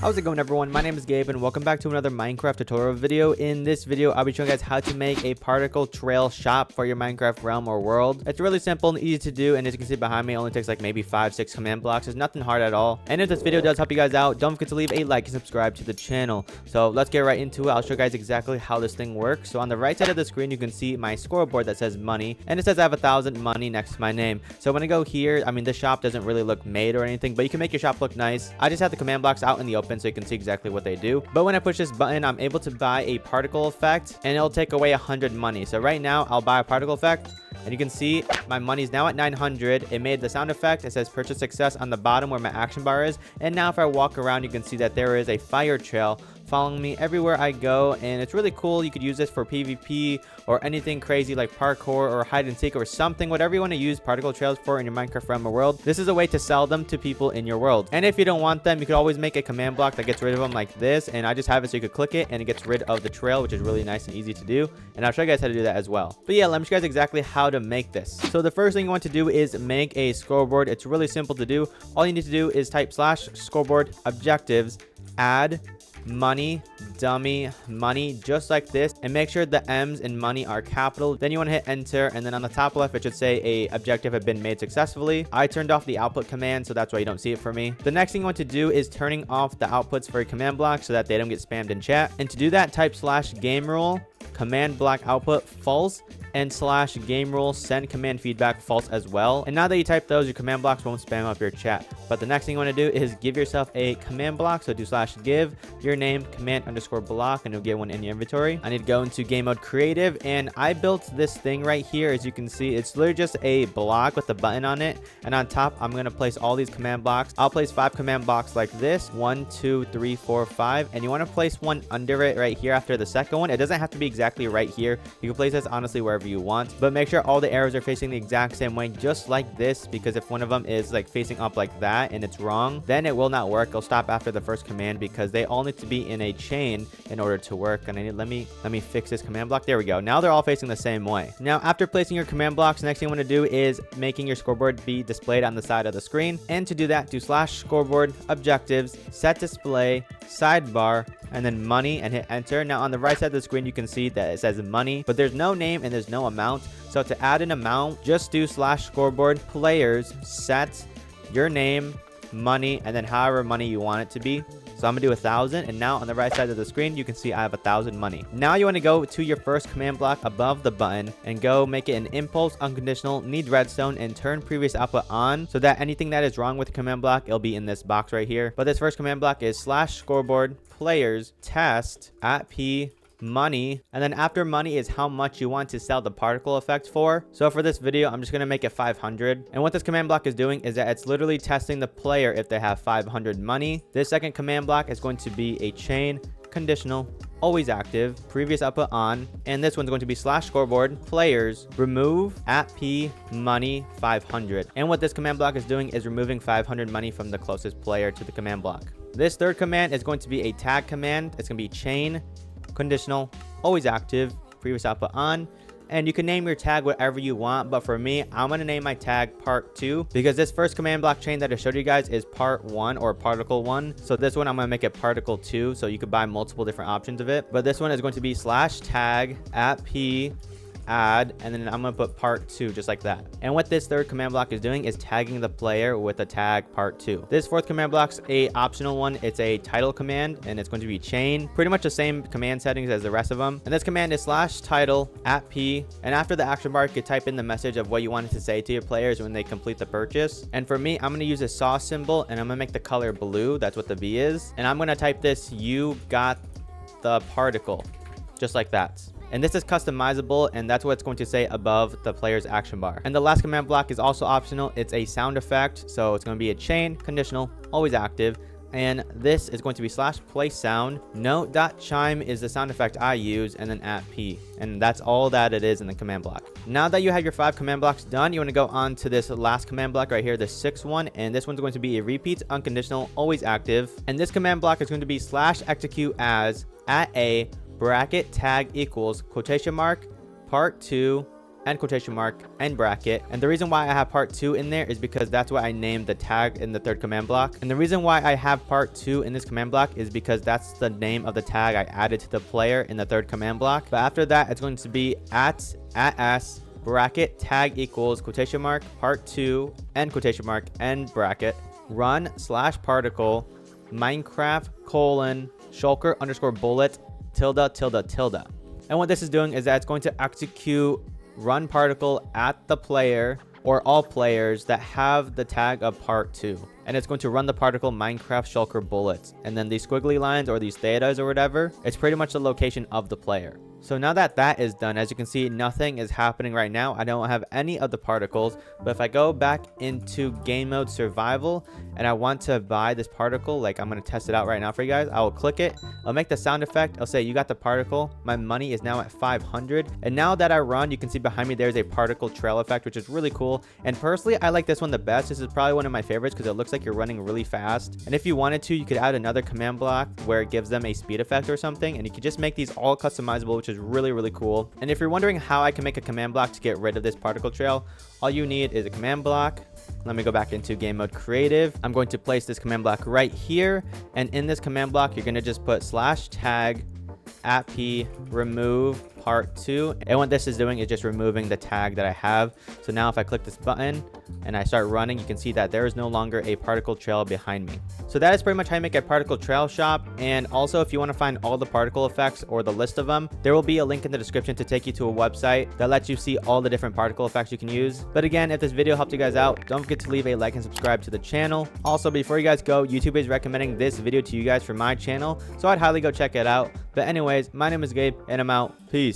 How's it going, everyone? My name is Gabe and welcome back to another Minecraft tutorial video. In this video, I'll be showing you guys how to make a particle trail shop for your Minecraft realm or world. It's really simple and easy to do, and as you can see behind me, it only takes like maybe 5-6 command blocks. It's nothing hard at all. And if this video does help you guys out, don't forget to leave a like and subscribe to the channel. So let's get right into it. I'll show you guys exactly how this thing works. So on the right side of the screen, you can see my scoreboard that says money, and it says I have 1,000 money next to my name. So when I go here, I mean, this shop doesn't really look made or anything, but you can make your shop look nice. I just have the command blocks out in the open so you can see exactly what they do. But when I push this button, I'm able to buy a particle effect, and it'll take away 100 money. So right now, I'll buy a particle effect, and you can see my money's now at 900. It made the sound effect. It says purchase success on the bottom where my action bar is. And now if I walk around, you can see that there is a fire trail following me everywhere I go, and it's really cool. You could use this for PvP or anything crazy like parkour or hide and seek or something, whatever you want to use particle trails for in your Minecraft realm or world. This is a way to sell them to people in your world. And if you don't want them, you could always make a command block that gets rid of them like this, and I just have it so you could click it and it gets rid of the trail, which is really nice and easy to do. And I'll show you guys how to do that as well. But yeah, let me show you guys exactly how to make this. So the first thing you want to do is make a scoreboard. It's really simple to do. All you need to do is type /scoreboard objectives, add money, dummy, money, just like this, and make sure the M's in money are capital. Then you want to hit enter, and then on the top left it should say a objective had been made successfully. I turned off the output command, so that's why you don't see it for me. The next thing you want to do is turning off the outputs for a command block so that they don't get spammed in chat. And to do that, type /game rule command block output false, and /game rule send command feedback false as well. And now that you type those, your command blocks won't spam up your chat. But the next thing you want to do is give yourself a command block. So do /give your name command_block, and you'll get one in your inventory. I need to go into game mode creative, and I built this thing right here. As you can see, it's literally just a block with a button on it, and on top I'm going to place all these command blocks. I'll place 5 command blocks like this, 1 2 3 4 5, and you want to place one under it right here after the second one. It doesn't have to be exactly right here. You can place this honestly wherever you want, but make sure all the arrows are facing the exact same way, just like this, because if one of them is like facing up like that and it's wrong, then it will not work. It'll stop after the first command because they all need to be in a chain in order to work. And I need let me fix this command block. There we go. Now they're all facing the same way. Now after placing your command blocks, next thing you want to do is making your scoreboard be displayed on the side of the screen. And to do that, do /scoreboard objectives set display sidebar and then money, and hit enter. Now on the right side of the screen you can see that it says money, but there's no name and there's no amount. So to add an amount, just do /scoreboard players set your name money, and then however money you want it to be. So I'm gonna do 1,000, and now on the right side of the screen you can see I have 1,000 money. Now you want to go to your first command block above the button and go make it an impulse unconditional need redstone, and turn previous output on so that anything that is wrong with the command block, it'll be in this box right here. But this first command block is /scoreboard players test @p money, and then after money is how much you want to sell the particle effect for. So for this video, I'm just going to make it 500. And what this command block is doing is that it's literally testing the player if they have 500 money. This second command block is going to be a chain conditional always active previous output on, and this one's going to be /scoreboard players remove @p money 500. And what this command block is doing is removing 500 money from the closest player to the command block. This third command is going to be a tag command. It's going to be chain conditional always active previous output on, and you can name your tag whatever you want, but for me, I'm going to name my tag part 2 because this first command block chain that I showed you guys is part 1 or particle 1. So this one I'm going to make it particle 2, so you could buy multiple different options of it. But this one is going to be /tag @p add, and then I'm going to put part 2 just like that. And what this third command block is doing is tagging the player with a tag part 2. This fourth command block's a optional one. It's a title command, and it's going to be chain, pretty much the same command settings as the rest of them. And this command is /title @p, and after the action bar you could type in the message of what you wanted to say to your players when they complete the purchase. And for me, I'm going to use a saw symbol, and I'm going to make the color blue. That's what the V is. And I'm going to type this, you got the particle, just like that. And this is customizable, and that's what it's going to say above the player's action bar. And the last command block is also optional. It's a sound effect, so it's going to be a chain conditional always active, and this is going to be /play sound. Note.chime is the sound effect I use, and then @p, and that's all that it is in the command block. Now that you have your 5 command blocks done, you want to go on to this last command block right here, the 6th one, and this one's going to be a repeat unconditional always active, and this command block is going to be /execute as @a bracket tag equals quotation mark part 2 and quotation mark and bracket. And the reason why I have part 2 in there is because that's what I named the tag in the third command block. And the reason why I have part 2 in this command block is because that's the name of the tag I added to the player in the third command block. But after that, it's going to be at s bracket tag equals quotation mark part 2 and quotation mark and bracket run / particle Minecraft shulker _ bullet tilde. And what this is doing is that it's going to execute run particle at the player or all players that have the tag of part 2. And it's going to run the particle Minecraft shulker bullets. And then these squiggly lines or these thetas or whatever, it's pretty much the location of the player. So now that that is done, as you can see, nothing is happening right now. I don't have any of the particles, but if I go back into game mode survival and I want to buy this particle, like I'm going to test it out right now for you guys, I will click it. I'll make the sound effect. I'll say, you got the particle. My money is now at 500. And now that I run, you can see behind me, there's a particle trail effect, which is really cool. And personally, I like this one the best. This is probably one of my favorites because it looks like you're running really fast. And if you wanted to, you could add another command block where it gives them a speed effect or something. And you could just make these all customizable, which is really cool. And if you're wondering how I can make a command block to get rid of this particle trail, all you need is a command block. Let me go back into game mode creative. I'm going to place this command block right here, and in this command block you're going to just put /tag @p remove part 2. And what this is doing is just removing the tag that I have. So now if I click this button and I start running, you can see that there is no longer a particle trail behind me. So that is pretty much how you make a particle trail shop. And also, if you want to find all the particle effects or the list of them, there will be a link in the description to take you to a website that lets you see all the different particle effects you can use. But again, if this video helped you guys out, don't forget to leave a like and subscribe to the channel. Also, before you guys go, YouTube is recommending this video to you guys for my channel, so I'd highly go check it out. But anyways, my name is Gabe and I'm out. Peace.